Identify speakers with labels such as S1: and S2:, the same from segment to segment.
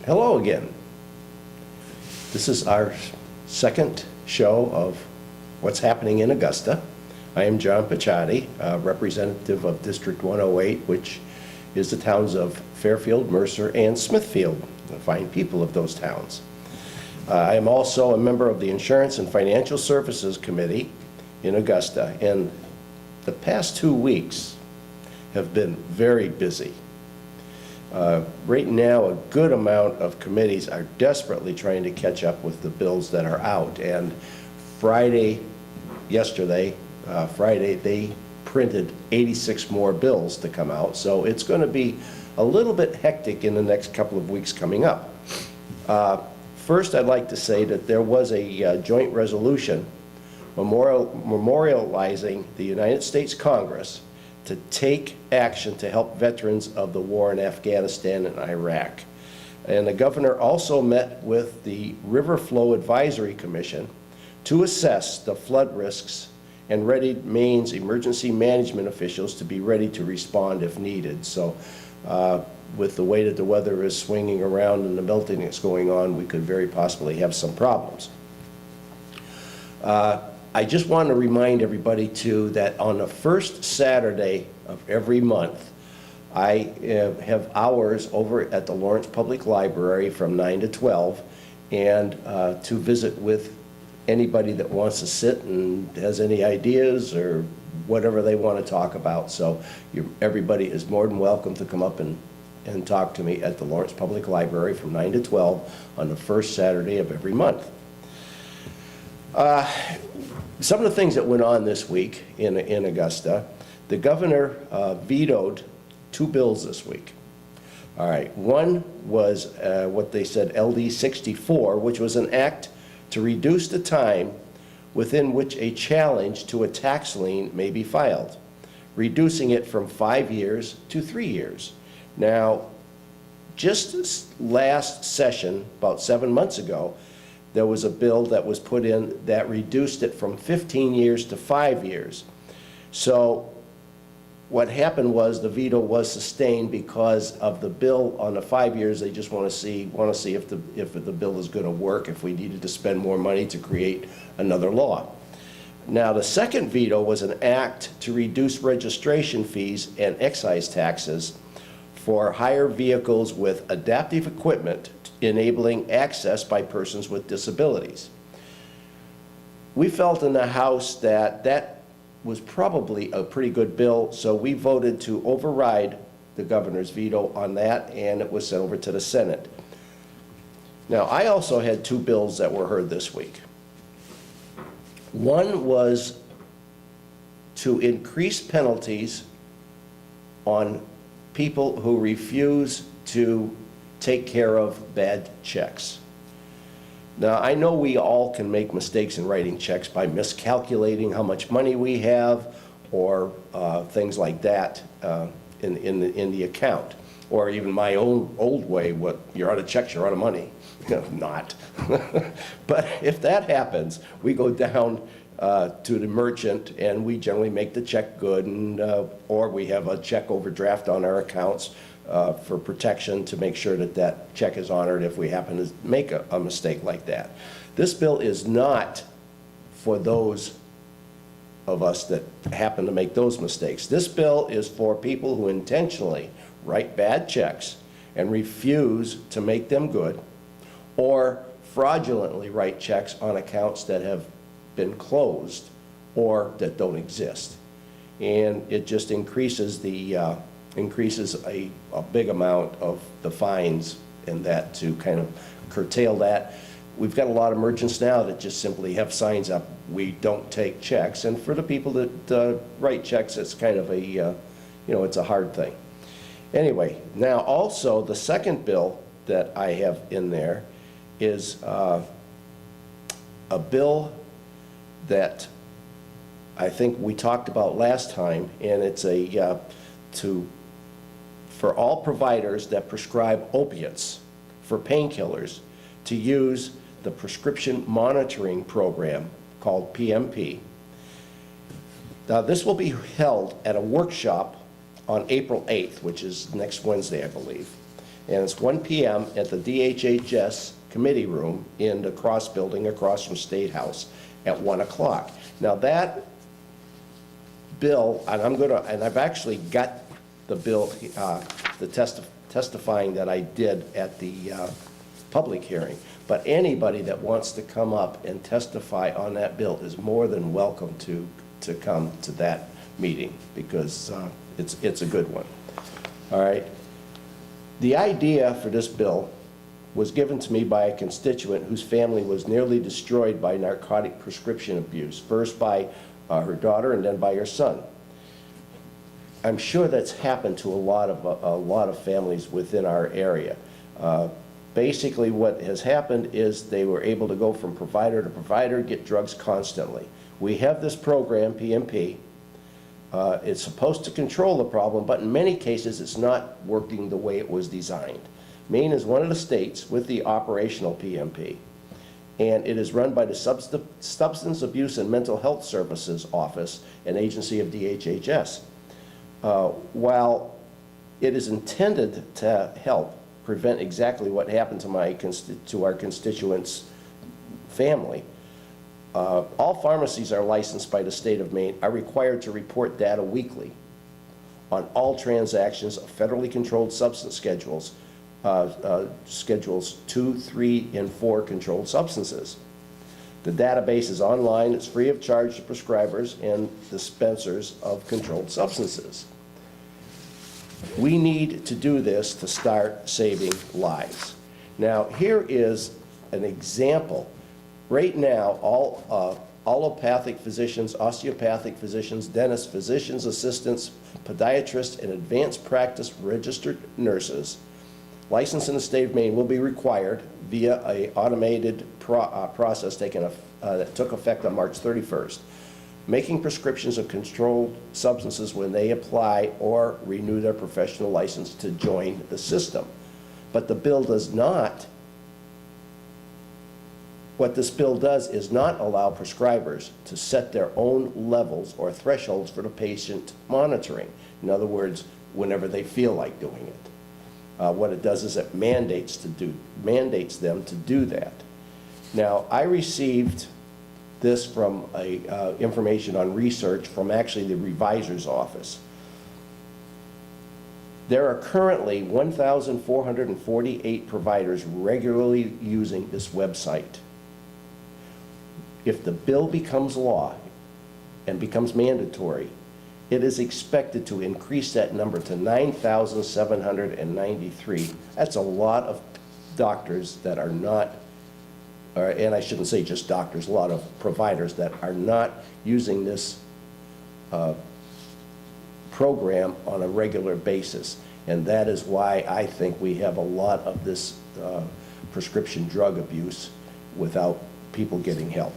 S1: Hello again. This is our second show of What's Happening in Augusta. I am John Paciotti, representative of District 108, which is the towns of Fairfield, Mercer, and Smithfield, the fine people of those towns. I am also a member of the Insurance and Financial Services Committee in Augusta, and the past 2 weeks have been very busy. Right now, a good amount of committees are desperately trying to catch up with the bills that are out. And Friday, they printed 86 more bills to come out. So it's going to be a little bit hectic in the next couple of weeks coming up. First, I'd like to say that there was a joint resolution memorializing the United States Congress to take action to help veterans of the war in Afghanistan and Iraq. And the governor also met with the River Flow Advisory Commission to assess the flood risks and ready Maine's emergency management officials to be ready to respond if needed. So with the way that the weather is swinging around and the melting that's going on, we could very possibly have some problems. I just want to remind everybody too that on the first Saturday of every month, I have hours over at the Lawrence Public Library from 9 to 12 and to visit with anybody that wants to sit and has any ideas or whatever they want to talk about. So everybody is more than welcome to come up and talk to me at the Lawrence Public Library from 9 to 12 on the first Saturday of every month. Some of the things that went on this week in Augusta, the governor vetoed 2 bills this week. All right, one was what they said LD 64, which was an act to reduce the time within which a challenge to a tax lien may be filed, reducing it from 5 years to 3 years. Now, just this last session, about 7 months ago, there was a bill that was put in that reduced it from 15 years to 5 years. So what happened was the veto was sustained because of the bill on the 5 years. They just want to see if the bill is going to work, if we needed to spend more money to create another law. Now, the second veto was an act to reduce registration fees and excise taxes for hire vehicles with adaptive equipment enabling access by persons with disabilities. We felt in the House that that was probably a pretty good bill, so we voted to override the governor's veto on that, and it was sent over to the Senate. Now, I also had 2 bills that were heard this week. One was to increase penalties on people who refuse to take care of bad checks. Now, I know we all can make mistakes in writing checks by miscalculating how much money we have or things like that in the account. Or even my own old way, what you're out of checks, you're out of money. Not. But if that happens, we go down to the merchant and we generally make the check good, and or we have a check overdraft on our accounts for protection to make sure that that check is honored if we happen to make a mistake like that. This bill is not for those of us that happen to make those mistakes. This bill is for people who intentionally write bad checks and refuse to make them good, or fraudulently write checks on accounts that have been closed or that don't exist. And it just increases a big amount of the fines, and that to kind of curtail that. We've got a lot of merchants now that just simply have signs up, we don't take checks. And for the people that write checks, it's kind of a, it's a hard thing. Anyway, now also the second bill that I have in there is a bill that I think we talked about last time, and it's for all providers that prescribe opiates for painkillers to use the prescription monitoring program called PMP. Now, this will be held at a workshop on April 8th, which is next Wednesday, I believe. And it's 1 p.m. at the DHHS committee room in the Cross Building across from State House at 1 o'clock. Now that bill, and I've actually got the bill, the testifying that I did at the public hearing, but anybody that wants to come up and testify on that bill is more than welcome to come to that meeting, because it's a good one. All right. The idea for this bill was given to me by a constituent whose family was nearly destroyed by narcotic prescription abuse, first by her daughter and then by her son. I'm sure that's happened to a lot of families within our area. Basically, what has happened is they were able to go from provider to provider, get drugs constantly. We have this program, PMP. It's supposed to control the problem, but in many cases, it's not working the way it was designed. Maine is one of the states with the operational PMP, and it is run by the Substance Abuse and Mental Health Services Office, an agency of DHHS. While it is intended to help prevent exactly what happened to our constituents' family, all pharmacies are licensed by the state of Maine, are required to report data weekly on all transactions of federally controlled substance schedules, schedules 2, 3, and 4 controlled substances. The database is online, it's free of charge to prescribers and dispensers of controlled substances. We need to do this to start saving lives. Now, here is an example. Right now, all allopathic physicians, osteopathic physicians, dentists, physicians assistants, podiatrists, and advanced practice registered nurses licensed in the state of Maine will be required via an automated process that took effect on March 31st, making prescriptions of controlled substances when they apply or renew their professional license to join the system. But the bill does not. What this bill does is not allow prescribers to set their own levels or thresholds for the patient monitoring. In other words, whenever they feel like doing it. What it does is it mandates them to do that. Now, I received this from information on research from actually the revisor's office. There are currently 1,448 providers regularly using this website. If the bill becomes law and becomes mandatory, it is expected to increase that number to 9,793. That's a lot of doctors that are not, and I shouldn't say just doctors, a lot of providers that are not using this program on a regular basis. And that is why I think we have a lot of this prescription drug abuse without people getting help.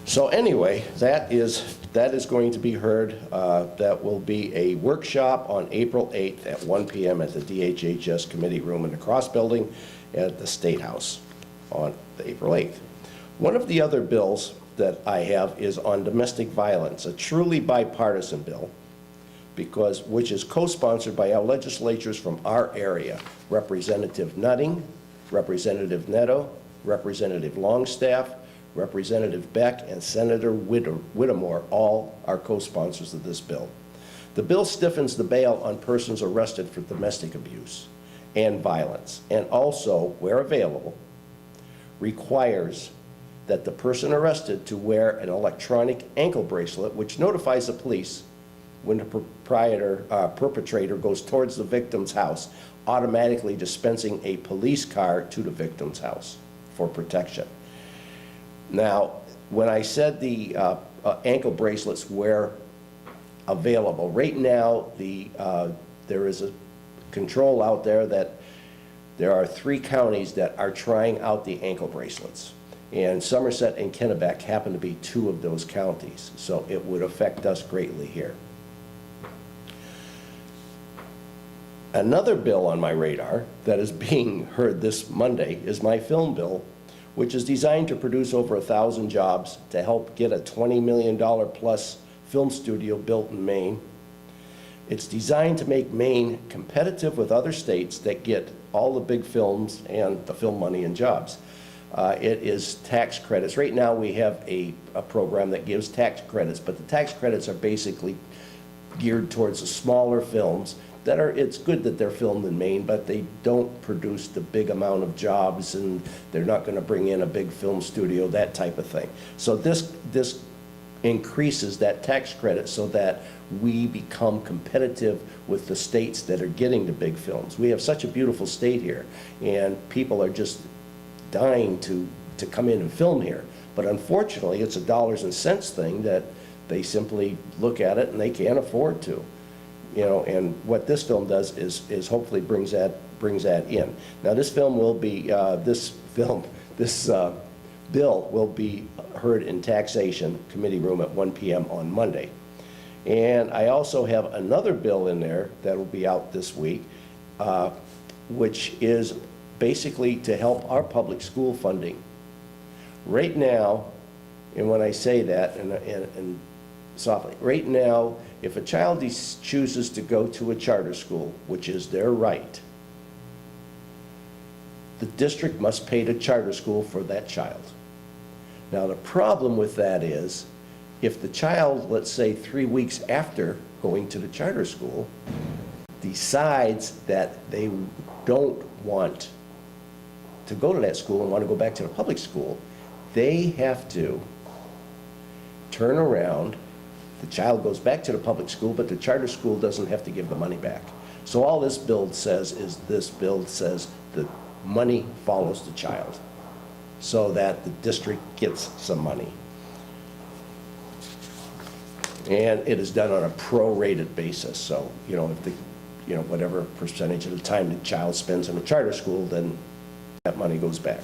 S1: So anyway, that is going to be heard. That will be a workshop on April 8th at 1 p.m. at the DHHS committee room in the Cross Building at the State House on April 8th. One of the other bills that I have is on domestic violence, a truly bipartisan bill, which is co-sponsored by our legislatures from our area, Representative Nutting, Representative Neto, Representative Longstaff, Representative Beck, and Senator Whittemore, all are co-sponsors of this bill. The bill stiffens the bail on persons arrested for domestic abuse and violence, and also, where available, requires that the person arrested to wear an electronic ankle bracelet which notifies the police when the perpetrator goes towards the victim's house, automatically dispensing a police car to the victim's house for protection. Now, when I said the ankle bracelets were available, right now there is a control out there that there are 3 counties that are trying out the ankle bracelets. And Somerset and Kennebec happen to be 2 of those counties, so it would affect us greatly here. Another bill on my radar that is being heard this Monday is my film bill, which is designed to produce over 1,000 jobs to help get a $20 million plus film studio built in Maine. It's designed to make Maine competitive with other states that get all the big films and the film money and jobs. It is tax credits. Right now, we have a program that gives tax credits, but the tax credits are basically geared towards the smaller films that are, it's good that they're filmed in Maine, but they don't produce the big amount of jobs, and they're not going to bring in a big film studio, that type of thing. So this increases that tax credit so that we become competitive with the states that are getting the big films. We have such a beautiful state here, and people are just dying to come in and film here. But unfortunately, it's a dollars and cents thing that they simply look at it and they can't afford to. You know, and what this film does is hopefully brings that in. Now, this film will be this bill will be heard in Taxation Committee Room at 1 p.m. on Monday. And I also have another bill in there that will be out this week, which is basically to help our public school funding. Right now, and when I say that, and softly, right now, if a child chooses to go to a charter school, which is their right, the district must pay the charter school for that child. Now, the problem with that is, if the child, let's say 3 weeks after going to the charter school, decides that they don't want to go to that school and want to go back to the public school, they have to turn around. The child goes back to the public school, but the charter school doesn't have to give the money back. So all this bill says is, this bill says the money follows the child, so that the district gets some money. And it is done on a prorated basis. So, you know, if the, you know, whatever percentage of the time the child spends in a charter school, then that money goes back.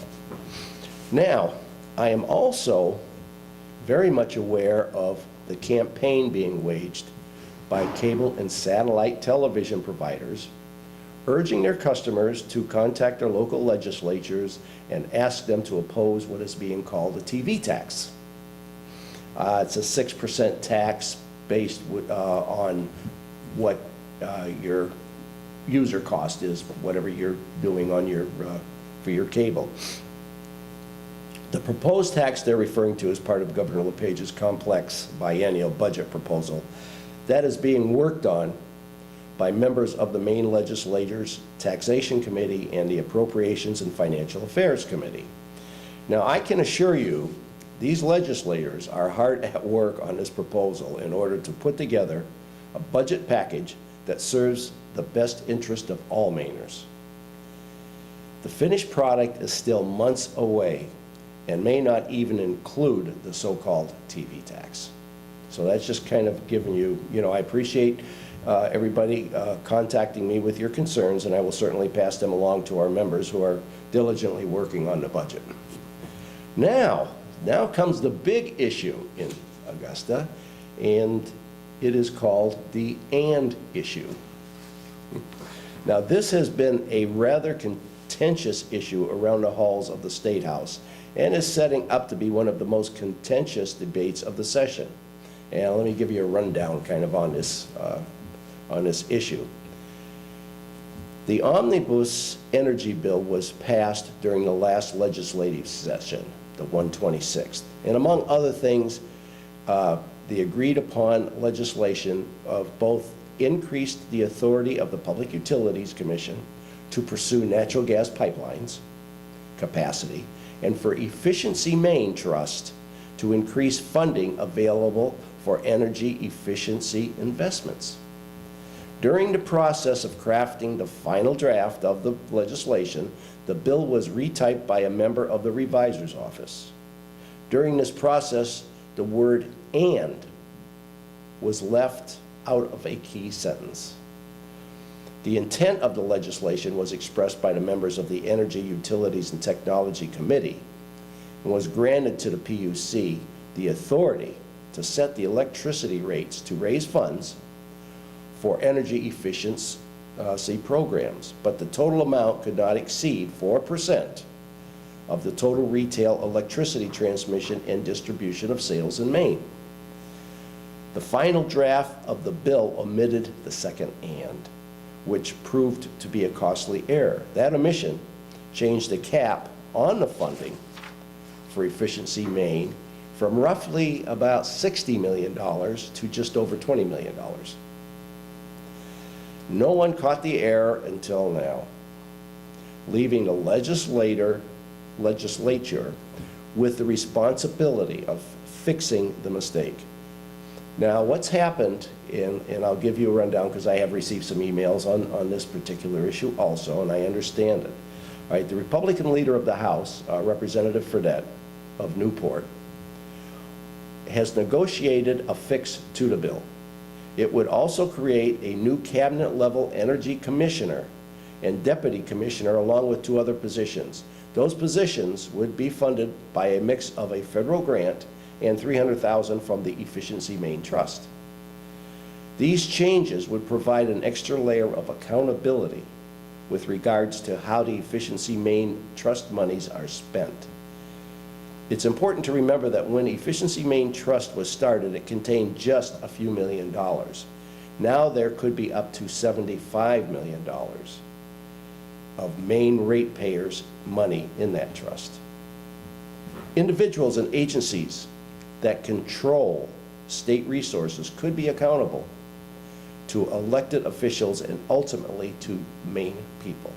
S1: Now, I am also very much aware of the campaign being waged by cable and satellite television providers, urging their customers to contact their local legislatures and ask them to oppose what is being called a TV tax. It's a 6% tax based on what your user cost is, whatever you're doing on your for your cable. The proposed tax they're referring to is part of Governor LePage's complex biennial budget proposal that is being worked on by members of the Maine Legislature's Taxation Committee and the Appropriations and Financial Affairs Committee. Now, I can assure you, these legislators are hard at work on this proposal in order to put together a budget package that serves the best interest of all Mainers. The finished product is still months away and may not even include the so-called TV tax. So that's just kind of giving you, you know, I appreciate everybody contacting me with your concerns, and I will certainly pass them along to our members who are diligently working on the budget. Now comes the big issue in Augusta, and it is called the "and" issue. Now, this has been a rather contentious issue around the halls of the State House and is setting up to be one of the most contentious debates of the session. And let me give you a rundown kind of on this issue. The Omnibus Energy Bill was passed during the last legislative session, the 126th. And among other things, the agreed upon legislation of both increased the authority of the Public Utilities Commission to pursue natural gas pipelines capacity, and for Efficiency Maine Trust to increase funding available for energy efficiency investments. During the process of crafting the final draft of the legislation, the bill was retyped by a member of the revisor's office. During this process, the word "and" was left out of a key sentence. The intent of the legislation was expressed by the members of the Energy, Utilities, and Technology Committee and was granted to the PUC the authority to set the electricity rates to raise funds for energy efficiency programs, but the total amount could not exceed 4% of the total retail electricity transmission and distribution of sales in Maine. The final draft of the bill omitted the second "and," which proved to be a costly error. That omission changed the cap on the funding for Efficiency Maine from roughly about $60 million to just over $20 million. No one caught the error until now, leaving the legislature with the responsibility of fixing the mistake. Now, what's happened, and I'll give you a rundown because I have received some emails on this particular issue also, and I understand it. All right, the Republican leader of the House, Representative Fredette of Newport, has negotiated a fix to the bill. It would also create a new cabinet-level energy commissioner and deputy commissioner along with 2 other positions. Those positions would be funded by a mix of a federal grant and $300,000 from the Efficiency Maine Trust. These changes would provide an extra layer of accountability with regards to how the Efficiency Maine Trust monies are spent. It's important to remember that when Efficiency Maine Trust was started, it contained just a few $1 million. Now there could be up to $75 million of Maine ratepayers' money in that trust. Individuals and agencies that control state resources could be accountable to elected officials and ultimately to Maine people.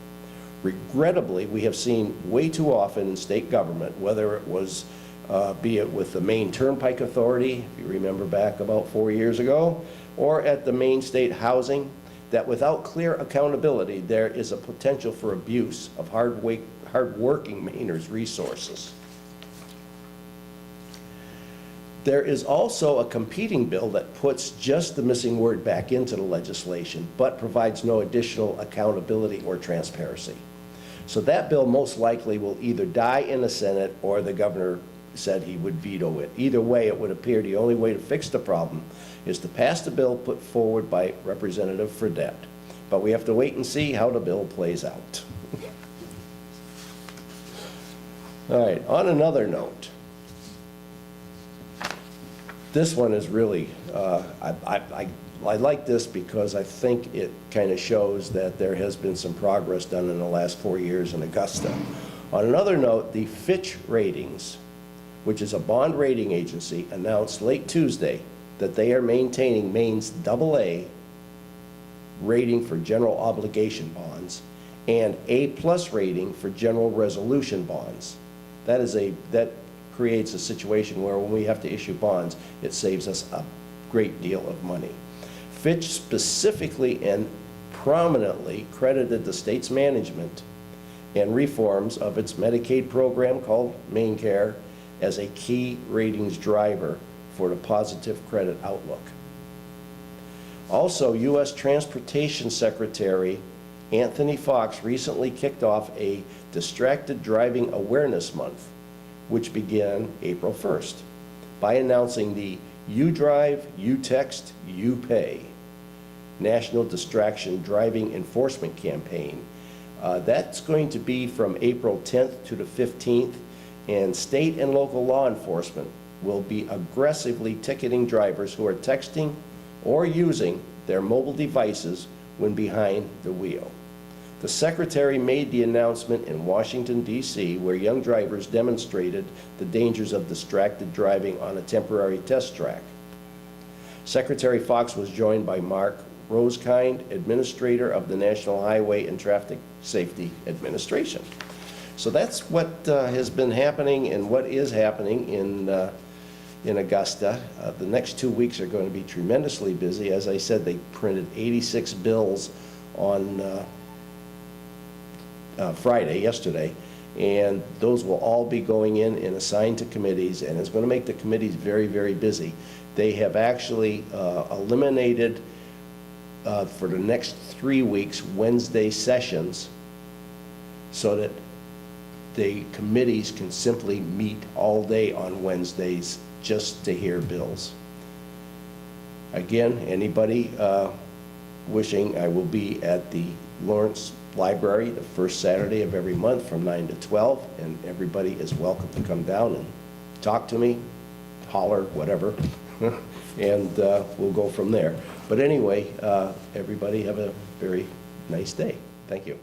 S1: Regrettably, we have seen way too often in state government, whether it was, be it with the Maine Turnpike Authority, if you remember back about 4 years ago, or at the Maine State Housing, that without clear accountability, there is a potential for abuse of hard-working Mainers' resources. There is also a competing bill that puts just the missing word back into the legislation, but provides no additional accountability or transparency. So that bill most likely will either die in the Senate or the governor said he would veto it. Either way, it would appear the only way to fix the problem is to pass the bill put forward by Representative Fredette. But we have to wait and see how the bill plays out. All right, on another note, this one is really, I like this because I think it kind of shows that there has been some progress done in the last 4 years in Augusta. On another note, the Fitch Ratings, which is a bond rating agency, announced late Tuesday that they are maintaining Maine's AA rating for general obligation bonds and A+ rating for general resolution bonds. That creates a situation where when we have to issue bonds, it saves us a great deal of money. Fitch specifically and prominently credited the state's management and reforms of its Medicaid program called MaineCare as a key ratings driver for the positive credit outlook. Also, U.S. Transportation Secretary Anthony Foxx recently kicked off a Distracted Driving Awareness Month, which began April 1st, by announcing the You Drive, You Text, You Pay National Distraction Driving Enforcement Campaign. That's going to be from April 10th to the 15th, and state and local law enforcement will be aggressively ticketing drivers who are texting or using their mobile devices when behind the wheel. The Secretary made the announcement in Washington, D.C., where young drivers demonstrated the dangers of distracted driving on a temporary test track. Secretary Foxx was joined by Mark Rosekind, Administrator of the National Highway and Traffic Safety Administration. So that's what has been happening and what is happening in Augusta. The next 2 weeks are going to be tremendously busy. As I said, they printed 86 bills on Friday, yesterday, and those will all be going in and assigned to committees, and it's going to make the committees very, very busy. They have actually eliminated for the next 3 weeks Wednesday sessions so that the committees can simply meet all day on Wednesdays just to hear bills. Again, anybody wishing, I will be at the Lawrence Library the first Saturday of every month from 9 to 12, and everybody is welcome to come down and talk to me, holler, whatever. and we'll go from there. But anyway, everybody have a very nice day. Thank you.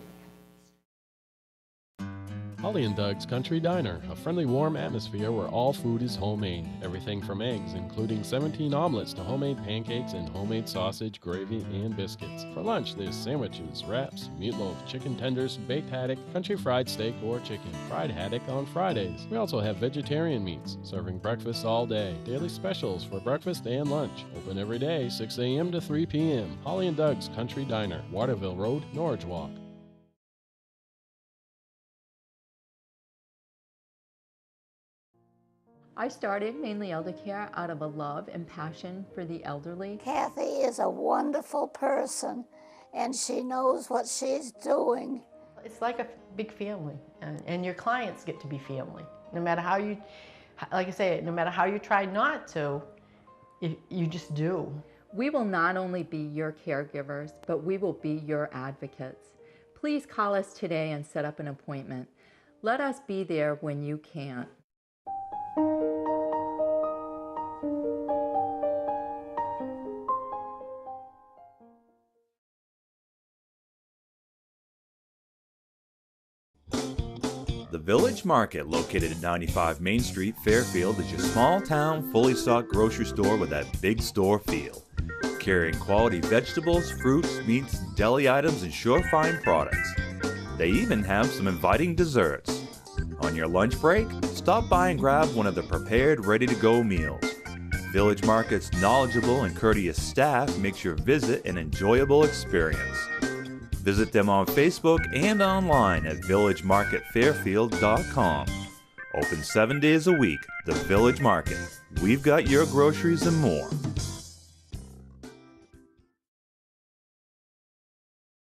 S2: Holly and Doug's Country Diner, a friendly, warm atmosphere where all food is homemade. Everything from eggs, including 17 omelets, to homemade pancakes and homemade sausage, gravy, and biscuits. For lunch, there's sandwiches, wraps, meatloaf, chicken tenders, baked haddock, country fried steak or chicken, fried haddock on Fridays. We also have vegetarian meats, serving breakfast all day. Daily specials for breakfast and lunch. Open every day, 6 a.m. to 3 p.m. Holly and Doug's Country Diner, Waterville Road, Norridge Walk.
S3: I started Mainly Elder Care out of a love and passion for the elderly.
S4: Kathy is a wonderful person, and she knows what she's doing.
S5: It's like a big family, and your clients get to be family. No matter how you, like I say, no matter how you try not to, you just do.
S3: We will not only be your caregivers, but we will be your advocates. Please call us today and set up an appointment. Let us be there when you can't.
S6: The Village Market, located at 95 Main Street, Fairfield, is your small-town, fully stocked grocery store with that big store feel. Carrying quality vegetables, fruits, meats, deli items, and surefine products. They even have some inviting desserts. On your lunch break, stop by and grab one of the prepared, ready-to-go meals. Village Market's knowledgeable and courteous staff makes your visit an enjoyable experience. Visit them on Facebook and online at villagemarketfairfield.com. Open 7 days a week, the Village Market. We've got your groceries and more.